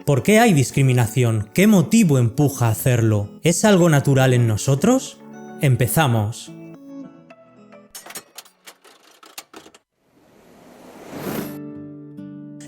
¿Por qué hay discriminación? ¿Qué motivo empuja a hacerlo? ¿Es algo natural en nosotros? Empezamos.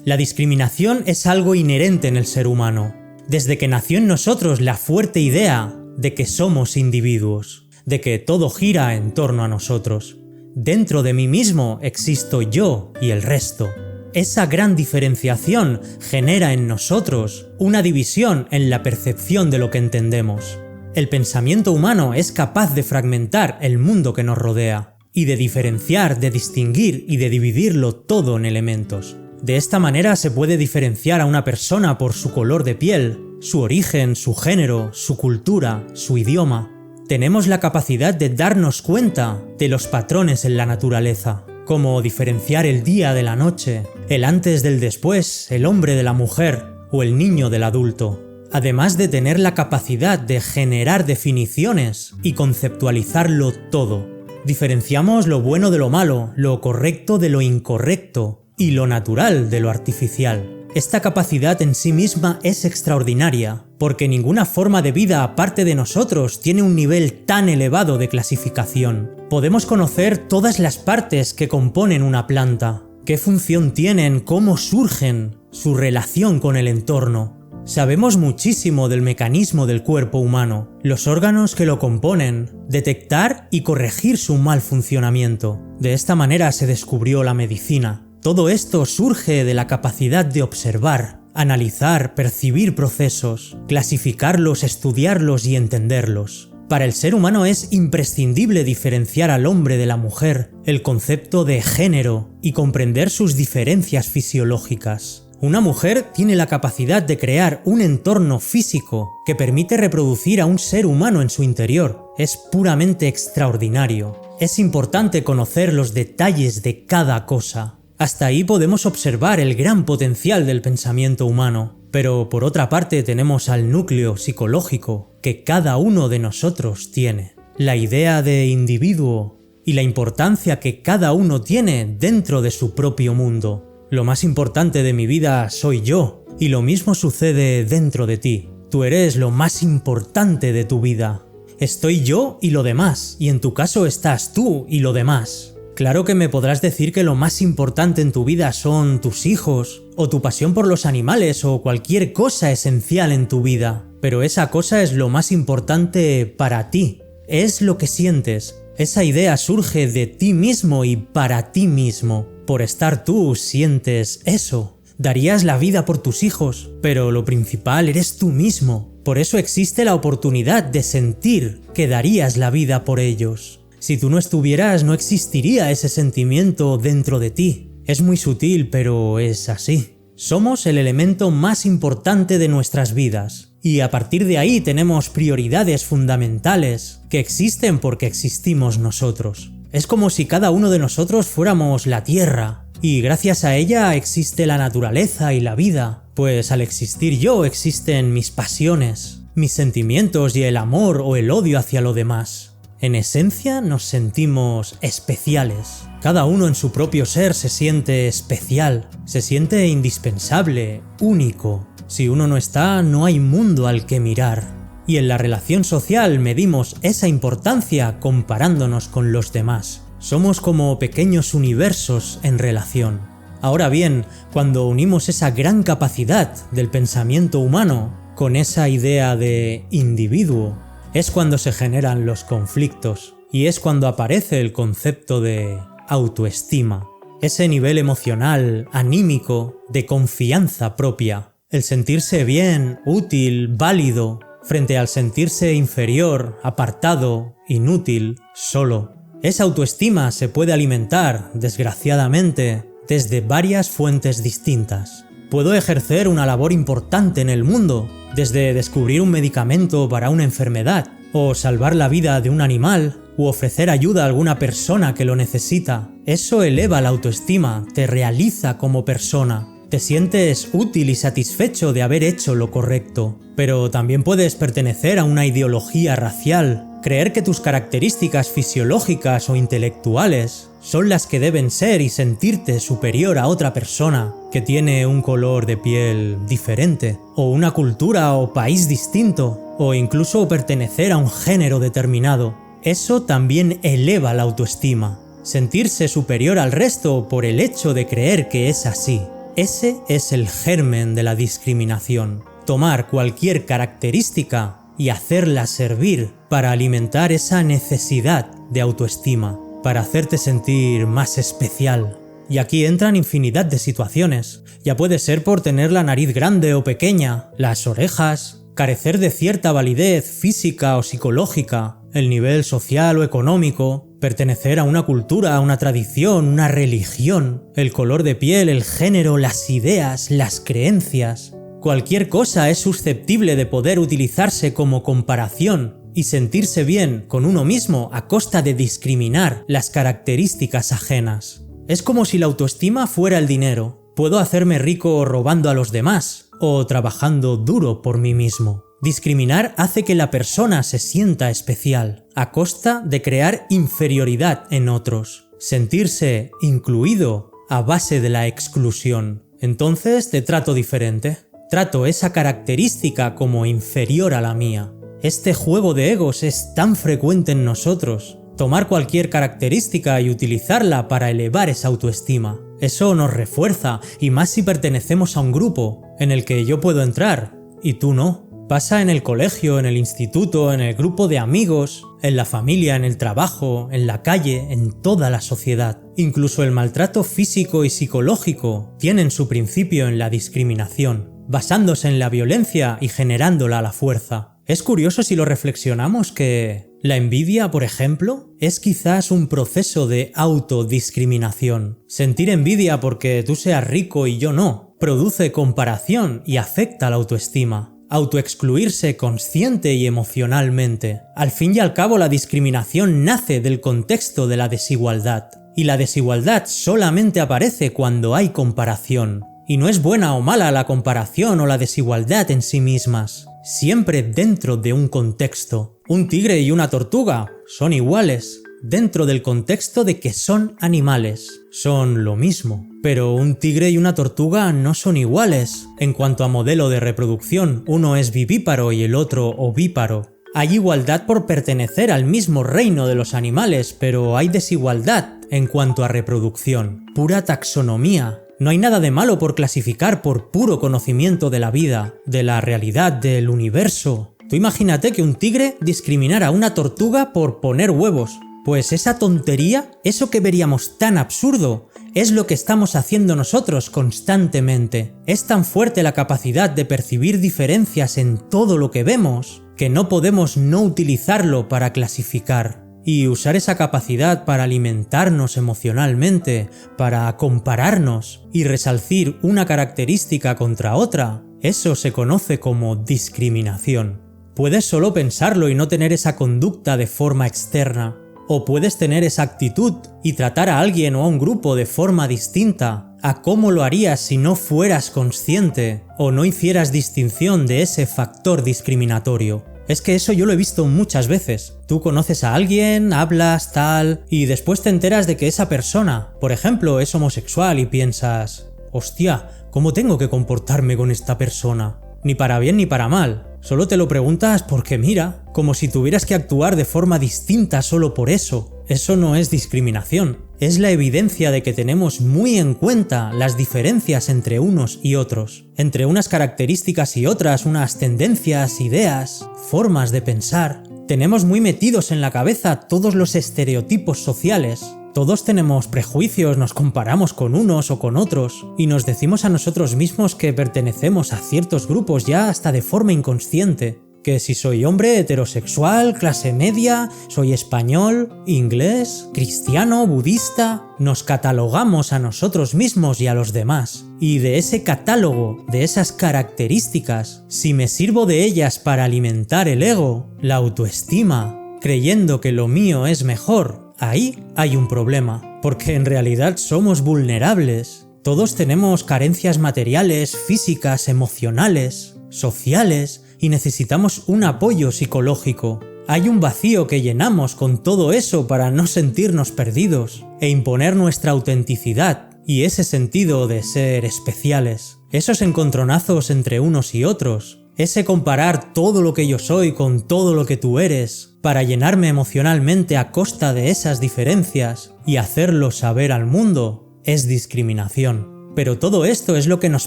La discriminación es algo inherente en el ser humano. Desde que nació en nosotros la fuerte idea de que somos individuos, de que todo gira en torno a nosotros. Dentro de mí mismo existo yo y el resto. Esa gran diferenciación genera en nosotros una división en la percepción de lo que entendemos. El pensamiento humano es capaz de fragmentar el mundo que nos rodea y de diferenciar, de distinguir y de dividirlo todo en elementos. De esta manera se puede diferenciar a una persona por su color de piel, su origen, su género, su cultura, su idioma. Tenemos la capacidad de darnos cuenta de los patrones en la naturaleza, como diferenciar el día de la noche, el antes del después, el hombre de la mujer o el niño del adulto. Además de tener la capacidad de generar definiciones y conceptualizarlo todo. Diferenciamos lo bueno de lo malo, lo correcto de lo incorrecto y lo natural de lo artificial. Esta capacidad en sí misma es extraordinaria, porque ninguna forma de vida aparte de nosotros tiene un nivel tan elevado de clasificación. Podemos conocer todas las partes que componen una planta, qué función tienen, cómo surgen, su relación con el entorno. Sabemos muchísimo del mecanismo del cuerpo humano, los órganos que lo componen, detectar y corregir su mal funcionamiento. De esta manera se descubrió la medicina. Todo esto surge de la capacidad de observar, analizar, percibir procesos, clasificarlos, estudiarlos y entenderlos. Para el ser humano es imprescindible diferenciar al hombre de la mujer, el concepto de género y comprender sus diferencias fisiológicas. Una mujer tiene la capacidad de crear un entorno físico que permite reproducir a un ser humano en su interior. Es puramente extraordinario. Es importante conocer los detalles de cada cosa. Hasta ahí podemos observar el gran potencial del pensamiento humano, pero por otra parte tenemos al núcleo psicológico que cada uno de nosotros tiene, la idea de individuo y la importancia que cada uno tiene dentro de su propio mundo. Lo más importante de mi vida soy yo, y lo mismo sucede dentro de ti. Tú eres lo más importante de tu vida. Estoy yo y lo demás, y en tu caso estás tú y lo demás. Claro que me podrás decir que lo más importante en tu vida son tus hijos, o tu pasión por los animales, o cualquier cosa esencial en tu vida. Pero esa cosa es lo más importante para ti. Es lo que sientes. Esa idea surge de ti mismo y para ti mismo. Por estar tú sientes eso. Darías la vida por tus hijos, pero lo principal eres tú mismo. Por eso existe la oportunidad de sentir que darías la vida por ellos. Si tú no estuvieras, no existiría ese sentimiento dentro de ti. Es muy sutil, pero es así. Somos el elemento más importante de nuestras vidas, y a partir de ahí tenemos prioridades fundamentales que existen porque existimos nosotros. Es como si cada uno de nosotros fuéramos la Tierra, y gracias a ella existe la naturaleza y la vida, pues al existir yo existen mis pasiones, mis sentimientos y el amor o el odio hacia lo demás. En esencia nos sentimos especiales. Cada uno en su propio ser se siente especial, se siente indispensable, único. Si uno no está, no hay mundo al que mirar. Y en la relación social medimos esa importancia comparándonos con los demás. Somos como pequeños universos en relación. Ahora bien, cuando unimos esa gran capacidad del pensamiento humano con esa idea de individuo, es cuando se generan los conflictos y es cuando aparece el concepto de autoestima, ese nivel emocional, anímico, de confianza propia, el sentirse bien, útil, válido, frente al sentirse inferior, apartado, inútil, solo. Esa autoestima se puede alimentar, desgraciadamente, desde varias fuentes distintas. Puedo ejercer una labor importante en el mundo, desde descubrir un medicamento para una enfermedad, o salvar la vida de un animal, u ofrecer ayuda a alguna persona que lo necesita. Eso eleva la autoestima, te realiza como persona. Te sientes útil y satisfecho de haber hecho lo correcto. Pero también puedes pertenecer a una ideología racial, Creer que tus características fisiológicas o intelectuales son las que deben ser y sentirte superior a otra persona que tiene un color de piel diferente, o una cultura o país distinto, o incluso pertenecer a un género determinado. Eso también eleva la autoestima. Sentirse superior al resto por el hecho de creer que es así. Ese es el germen de la discriminación. Tomar cualquier característica y hacerla servir para alimentar esa necesidad de autoestima, para hacerte sentir más especial. Y aquí entran infinidad de situaciones. Ya puede ser por tener la nariz grande o pequeña, las orejas, carecer de cierta validez física o psicológica, el nivel social o económico, pertenecer a una cultura, a una tradición, una religión, el color de piel, el género, las ideas, las creencias. Cualquier cosa es susceptible de poder utilizarse como comparación y sentirse bien con uno mismo a costa de discriminar las características ajenas. Es como si la autoestima fuera el dinero. Puedo hacerme rico robando a los demás o trabajando duro por mí mismo. Discriminar hace que la persona se sienta especial, a costa de crear inferioridad en otros. Sentirse incluido a base de la exclusión. Entonces te trato diferente. Trato esa característica como inferior a la mía. Este juego de egos es tan frecuente en nosotros. Tomar cualquier característica y utilizarla para elevar esa autoestima. Eso nos refuerza, y más si pertenecemos a un grupo en el que yo puedo entrar y tú no. Pasa en el colegio, en el instituto, en el grupo de amigos, en la familia, en el trabajo, en la calle, en toda la sociedad. Incluso el maltrato físico y psicológico tienen su principio en la discriminación, basándose en la violencia y generándola a la fuerza. Es curioso si lo reflexionamos que la envidia, por ejemplo, es quizás un proceso de autodiscriminación. Sentir envidia porque tú seas rico y yo no, produce comparación y afecta la autoestima. Autoexcluirse consciente y emocionalmente. Al fin y al cabo, la discriminación nace del contexto de la desigualdad. Y la desigualdad solamente aparece cuando hay comparación. Y no es buena o mala la comparación o la desigualdad en sí mismas. Siempre dentro de un contexto. Un tigre y una tortuga son iguales, dentro del contexto de que son animales. Son lo mismo. Pero un tigre y una tortuga no son iguales. En cuanto a modelo de reproducción, uno es vivíparo y el otro ovíparo. Hay igualdad por pertenecer al mismo reino de los animales, pero hay desigualdad en cuanto a reproducción. Pura taxonomía. No hay nada de malo por clasificar por puro conocimiento de la vida, de la realidad, del universo. Tú imagínate que un tigre discriminara a una tortuga por poner huevos. Pues esa tontería, eso que veríamos tan absurdo, es lo que estamos haciendo nosotros constantemente. Es tan fuerte la capacidad de percibir diferencias en todo lo que vemos, que no podemos no utilizarlo para clasificar. Y usar esa capacidad para alimentarnos emocionalmente, para compararnos y resalcir una característica contra otra, eso se conoce como discriminación. Puedes solo pensarlo y no tener esa conducta de forma externa. O puedes tener esa actitud y tratar a alguien o a un grupo de forma distinta a cómo lo harías si no fueras consciente o no hicieras distinción de ese factor discriminatorio. Es que eso yo lo he visto muchas veces. Tú conoces a alguien, hablas, tal, y después te enteras de que esa persona, por ejemplo, es homosexual y piensas, hostia, ¿cómo tengo que comportarme con esta persona? Ni para bien ni para mal. Solo te lo preguntas porque mira, como si tuvieras que actuar de forma distinta solo por eso. Eso no es discriminación, es la evidencia de que tenemos muy en cuenta las diferencias entre unos y otros, entre unas características y otras, unas tendencias, ideas, formas de pensar. Tenemos muy metidos en la cabeza todos los estereotipos sociales. Todos tenemos prejuicios, nos comparamos con unos o con otros y nos decimos a nosotros mismos que pertenecemos a ciertos grupos ya hasta de forma inconsciente. Que si soy hombre heterosexual, clase media, soy español, inglés, cristiano, budista, nos catalogamos a nosotros mismos y a los demás. Y de ese catálogo, de esas características, si me sirvo de ellas para alimentar el ego, la autoestima, creyendo que lo mío es mejor, ahí hay un problema, porque en realidad somos vulnerables. Todos tenemos carencias materiales, físicas, emocionales, sociales, y necesitamos un apoyo psicológico. Hay un vacío que llenamos con todo eso para no sentirnos perdidos e imponer nuestra autenticidad y ese sentido de ser especiales. Esos encontronazos entre unos y otros, ese comparar todo lo que yo soy con todo lo que tú eres para llenarme emocionalmente a costa de esas diferencias y hacerlo saber al mundo, es discriminación. Pero todo esto es lo que nos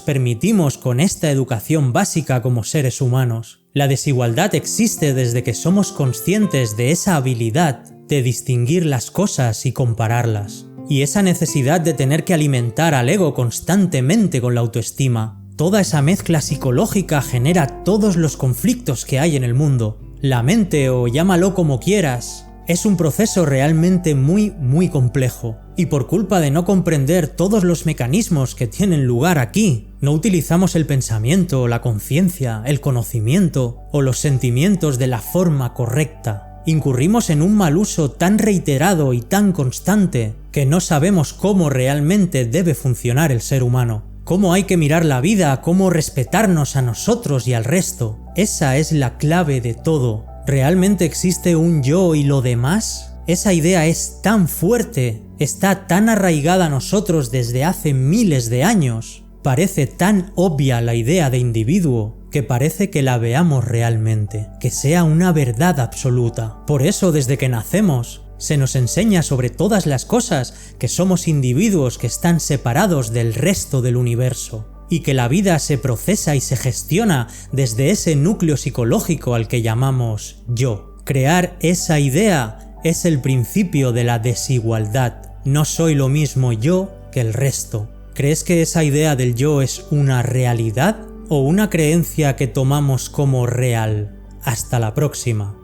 permitimos con esta educación básica como seres humanos. La desigualdad existe desde que somos conscientes de esa habilidad de distinguir las cosas y compararlas. Y esa necesidad de tener que alimentar al ego constantemente con la autoestima. Toda esa mezcla psicológica genera todos los conflictos que hay en el mundo. La mente, o llámalo como quieras, es un proceso realmente muy complejo. Y por culpa de no comprender todos los mecanismos que tienen lugar aquí, no utilizamos el pensamiento, la conciencia, el conocimiento o los sentimientos de la forma correcta. Incurrimos en un mal uso tan reiterado y tan constante que no sabemos cómo realmente debe funcionar el ser humano. Cómo hay que mirar la vida, cómo respetarnos a nosotros y al resto. Esa es la clave de todo. ¿Realmente existe un yo y lo demás? Esa idea es tan fuerte, está tan arraigada a nosotros desde hace miles de años. Parece tan obvia la idea de individuo que parece que la veamos realmente, que sea una verdad absoluta. Por eso desde que nacemos se nos enseña sobre todas las cosas que somos individuos que están separados del resto del universo y que la vida se procesa y se gestiona desde ese núcleo psicológico al que llamamos yo. Crear esa idea es el principio de la desigualdad. No soy lo mismo yo que el resto. ¿Crees que esa idea del yo es una realidad o una creencia que tomamos como real? Hasta la próxima.